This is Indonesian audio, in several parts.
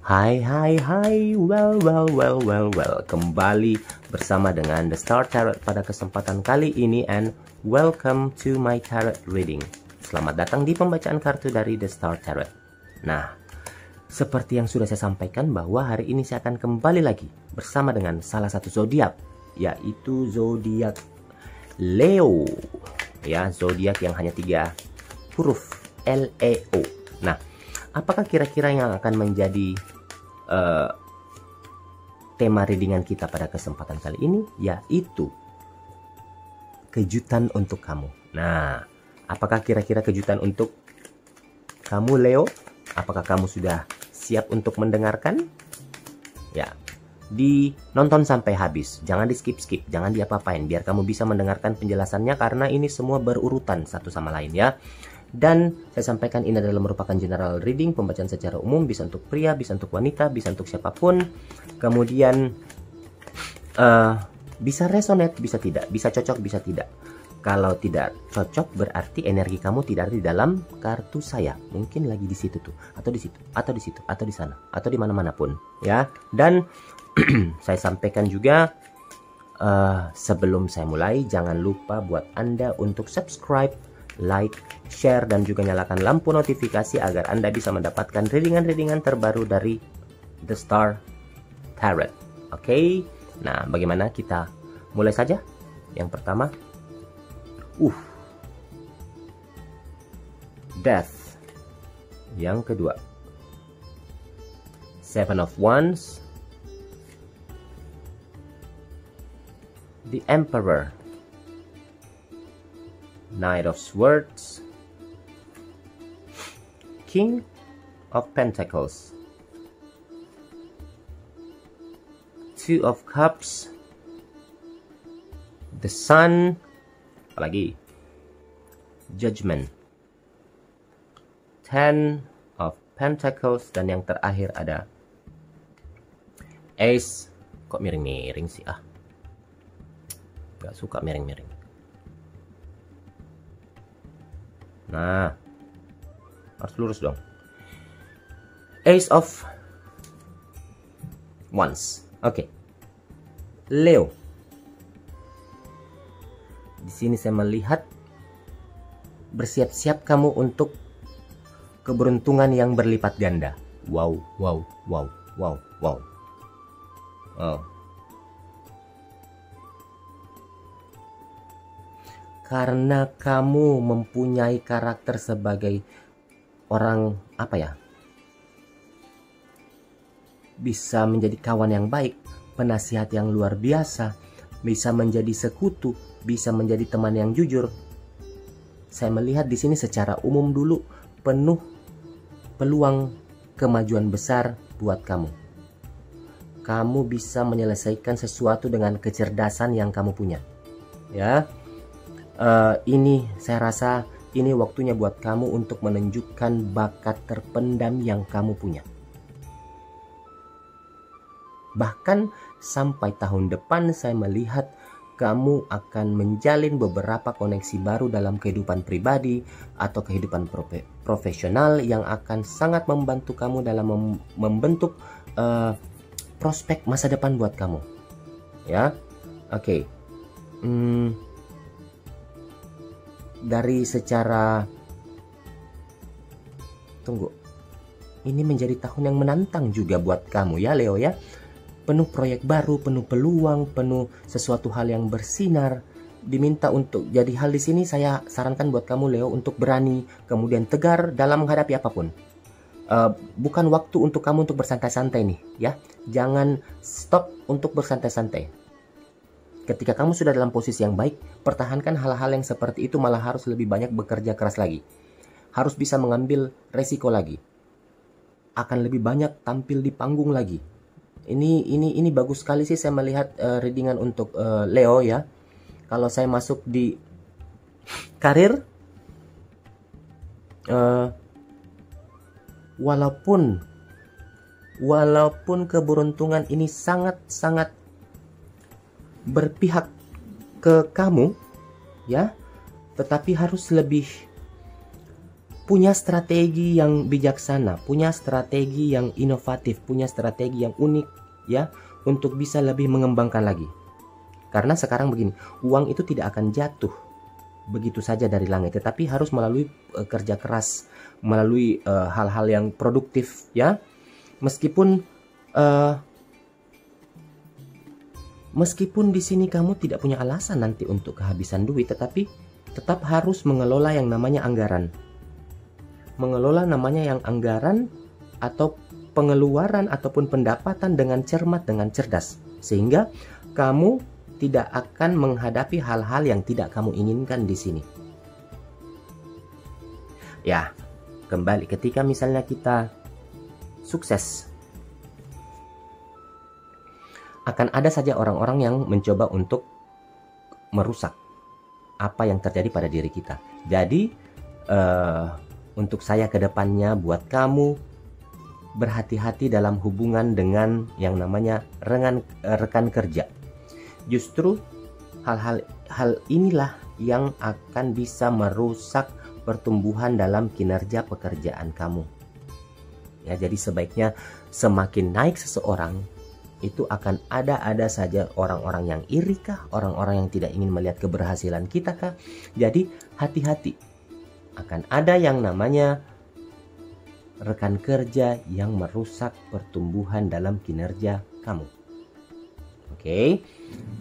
Hai, well. Kembali bersama dengan The Star Tarot pada kesempatan kali ini, and welcome to my tarot reading. Selamat datang di pembacaan kartu dari The Star Tarot. Nah, seperti yang sudah saya sampaikan bahwa hari ini saya akan kembali lagi bersama dengan salah satu zodiak, yaitu zodiak Leo. Ya, zodiak yang hanya 3 huruf, Leo. Nah, apakah kira-kira yang akan menjadi tema readingan kita pada kesempatan kali ini, yaitu kejutan untuk kamu. Nah, apakah kira-kira kejutan untuk kamu Leo? Apakah kamu sudah siap untuk mendengarkan? Ya, nonton sampai habis, jangan di skip, jangan diapa-apain, biar kamu bisa mendengarkan penjelasannya, karena ini semua berurutan satu sama lain ya. Dan saya sampaikan ini adalah merupakan general reading, pembacaan secara umum, bisa untuk pria, bisa untuk wanita, bisa untuk siapapun. Kemudian bisa resonate, bisa tidak, bisa cocok, bisa tidak. Kalau tidak cocok berarti energi kamu tidak ada di dalam kartu saya. Mungkin lagi di situ tuh, atau di situ, atau di situ, atau di sana, atau di mana-mana pun ya. Dan saya sampaikan juga sebelum saya mulai, jangan lupa buat Anda untuk subscribe, like, share, dan juga nyalakan lampu notifikasi agar Anda bisa mendapatkan readingan-readingan terbaru dari The Star Tarot. Oke, nah bagaimana kita mulai saja? Yang pertama, Death. Yang kedua, Seven of Wands, The Emperor, Knight of Swords, King of Pentacles, Two of Cups, The Sun, apalagi Judgment, Ten of Pentacles, dan yang terakhir ada Ace. Kok miring-miring sih? Gak suka miring-miring. Nah, harus lurus dong. Ace of Wands. Oke. Leo. Di sini saya melihat bersiap-siap kamu untuk keberuntungan yang berlipat ganda. Wow. Karena kamu mempunyai karakter sebagai orang bisa menjadi kawan yang baik, penasihat yang luar biasa, bisa menjadi sekutu, bisa menjadi teman yang jujur. Saya melihat di sini secara umum dulu penuh peluang kemajuan besar buat kamu. Kamu bisa menyelesaikan sesuatu dengan kecerdasan yang kamu punya. Ya. Ini saya rasa ini waktunya buat kamu untuk menunjukkan bakat terpendam yang kamu punya. Bahkan sampai tahun depan saya melihat kamu akan menjalin beberapa koneksi baru dalam kehidupan pribadi atau kehidupan profesional yang akan sangat membantu kamu dalam membentuk prospek masa depan buat kamu. Ya, oke. Dari secara ini menjadi tahun yang menantang juga buat kamu ya Leo ya. Penuh proyek baru, penuh peluang, penuh sesuatu hal yang bersinar. Diminta untuk jadi hal di sini, saya sarankan buat kamu Leo untuk berani, kemudian tegar dalam menghadapi apapun. Bukan waktu untuk kamu untuk bersantai-santai nih ya. Jangan stop untuk bersantai-santai. Ketika kamu sudah dalam posisi yang baik, pertahankan hal-hal yang seperti itu, malah harus lebih banyak bekerja keras lagi. Harus bisa mengambil resiko lagi. Akan lebih banyak tampil di panggung lagi. Ini bagus sekali sih saya melihat readingan untuk Leo ya. Kalau saya masuk di karir, walaupun keberuntungan ini sangat berpihak ke kamu ya, tetapi harus lebih punya strategi yang bijaksana, punya strategi yang inovatif, punya strategi yang unik ya, untuk bisa lebih mengembangkan lagi. Karena sekarang begini, uang itu tidak akan jatuh begitu saja dari langit, tetapi harus melalui kerja keras, melalui hal-hal yang produktif ya. Meskipun di sini kamu tidak punya alasan nanti untuk kehabisan duit, tetapi tetap harus mengelola yang namanya anggaran. Mengelola namanya yang anggaran atau pengeluaran ataupun pendapatan dengan cermat, dengan cerdas, sehingga kamu tidak akan menghadapi hal-hal yang tidak kamu inginkan di sini. Ya, kembali ketika misalnya kita sukses, akan ada saja orang-orang yang mencoba untuk merusak apa yang terjadi pada diri kita. Jadi untuk saya ke depannya, buat kamu berhati-hati dalam hubungan dengan yang namanya rekan kerja. Justru hal inilah yang akan bisa merusak pertumbuhan dalam kinerja pekerjaan kamu. Ya, jadi sebaiknya semakin naik seseorang, itu akan ada saja orang-orang yang iri kah, orang-orang yang tidak ingin melihat keberhasilan kita kah. Jadi hati-hati, akan ada yang namanya rekan kerja yang merusak pertumbuhan dalam kinerja kamu. Oke,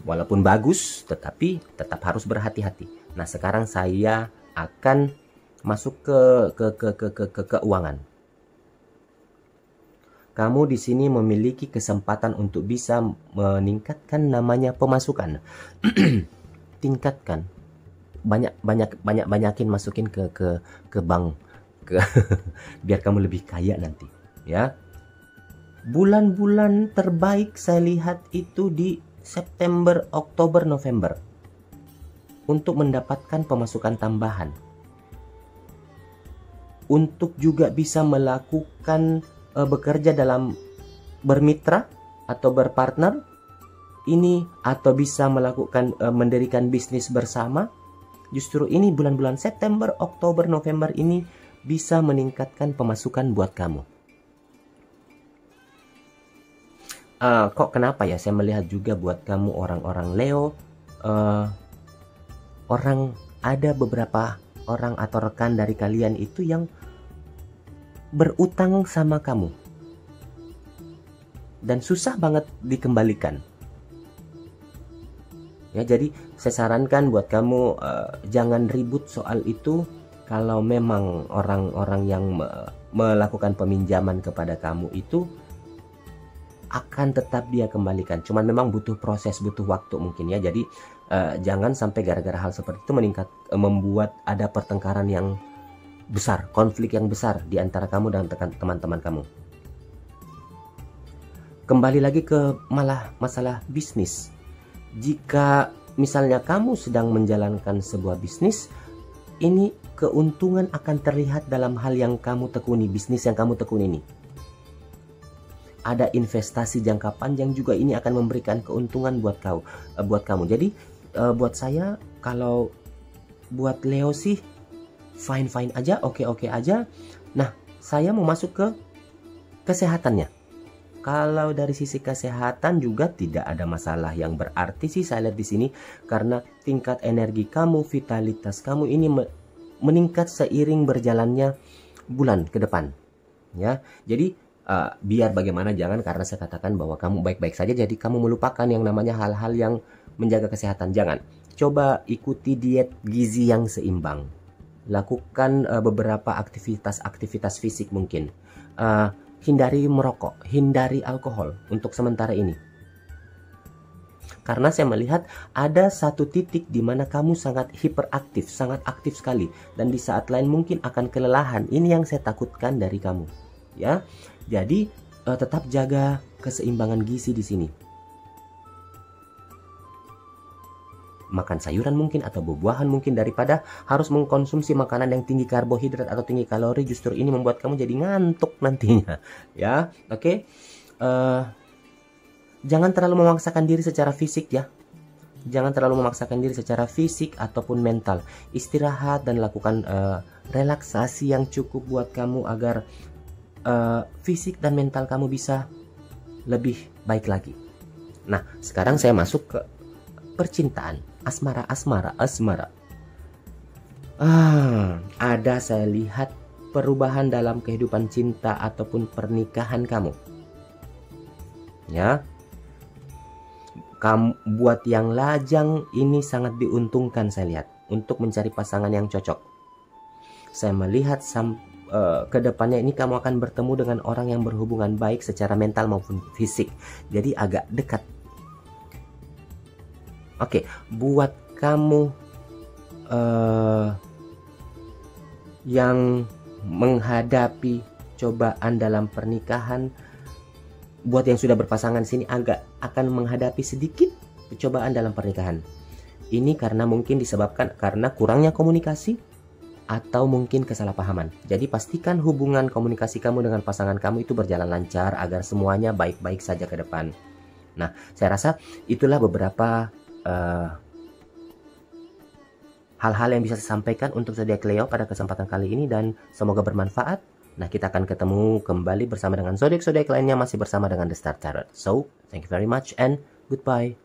walaupun bagus, tetapi tetap harus berhati-hati. Nah, sekarang saya akan masuk ke keuangan. Kamu di sini memiliki kesempatan untuk bisa meningkatkan namanya pemasukan. Tingkatkan, banyakin masukin ke bank, biar kamu lebih kaya nanti, ya. Bulan-bulan terbaik saya lihat itu di September, Oktober, November untuk mendapatkan pemasukan tambahan, untuk juga bisa melakukan bekerja dalam bermitra atau berpartner ini, atau bisa melakukan mendirikan bisnis bersama. Justru ini bulan-bulan September, Oktober, November ini bisa meningkatkan pemasukan buat kamu. Kok kenapa ya saya melihat juga buat kamu orang-orang Leo, ada beberapa orang atau rekan dari kalian itu yang berutang sama kamu dan susah banget dikembalikan. Ya, jadi saya sarankan buat kamu jangan ribut soal itu. Kalau memang orang-orang yang melakukan peminjaman kepada kamu itu akan tetap dia kembalikan, cuman memang butuh proses, butuh waktu mungkin ya. Jadi jangan sampai gara-gara hal seperti itu membuat ada pertengkaran yang besar, konflik yang besar di antara kamu dan teman-teman kamu. Kembali lagi ke masalah bisnis. Jika misalnya kamu sedang menjalankan sebuah bisnis, ini keuntungan akan terlihat dalam hal yang kamu tekuni, bisnis yang kamu tekuni ini. Ada investasi jangka panjang juga, ini akan memberikan keuntungan buat kamu. Jadi buat saya, kalau buat Leo sih fine aja, oke aja. Nah, saya mau masuk ke kesehatannya. Kalau dari sisi kesehatan juga tidak ada masalah yang berarti sih saya lihat di sini, karena tingkat energi kamu, vitalitas kamu ini meningkat seiring berjalannya bulan ke depan. Ya, jadi biar bagaimana jangan karena saya katakan bahwa kamu baik-baik saja jadi kamu melupakan yang namanya hal-hal yang menjaga kesehatan. Jangan. Coba ikuti diet gizi yang seimbang. Lakukan beberapa aktivitas fisik mungkin. Hindari merokok, hindari alkohol untuk sementara ini. Karena saya melihat ada satu titik di mana kamu sangat hiperaktif, sangat aktif sekali, dan di saat lain mungkin akan kelelahan. Ini yang saya takutkan dari kamu, ya. Jadi tetap jaga keseimbangan gizi di sini. Makan sayuran mungkin atau buah-buahan mungkin, daripada harus mengkonsumsi makanan yang tinggi karbohidrat atau tinggi kalori. Justru ini membuat kamu jadi ngantuk nantinya, ya. Oke. Jangan terlalu memaksakan diri secara fisik ya. Jangan terlalu memaksakan diri secara fisik ataupun mental. Istirahat dan lakukan relaksasi yang cukup buat kamu agar fisik dan mental kamu bisa lebih baik lagi. Nah, sekarang saya masuk ke percintaan. Asmara. Ada saya lihat perubahan dalam kehidupan cinta ataupun pernikahan kamu. Ya. Kamu buat yang lajang ini sangat diuntungkan saya lihat untuk mencari pasangan yang cocok. Saya melihat ke depannya ini kamu akan bertemu dengan orang yang berhubungan baik secara mental maupun fisik. Jadi agak dekat. Oke, buat kamu yang menghadapi cobaan dalam pernikahan, buat yang sudah berpasangan sini agak akan menghadapi sedikit cobaan dalam pernikahan. Ini karena mungkin disebabkan karena kurangnya komunikasi atau mungkin kesalahpahaman. Jadi pastikan hubungan komunikasi kamu dengan pasangan kamu itu berjalan lancar agar semuanya baik-baik saja ke depan. Nah, saya rasa itulah beberapa hal-hal yang bisa saya sampaikan untuk zodiak Leo pada kesempatan kali ini dan semoga bermanfaat. Nah, kita akan ketemu kembali bersama dengan zodiak-zodiak lainnya masih bersama dengan The Star Tarot. So, thank you very much and goodbye.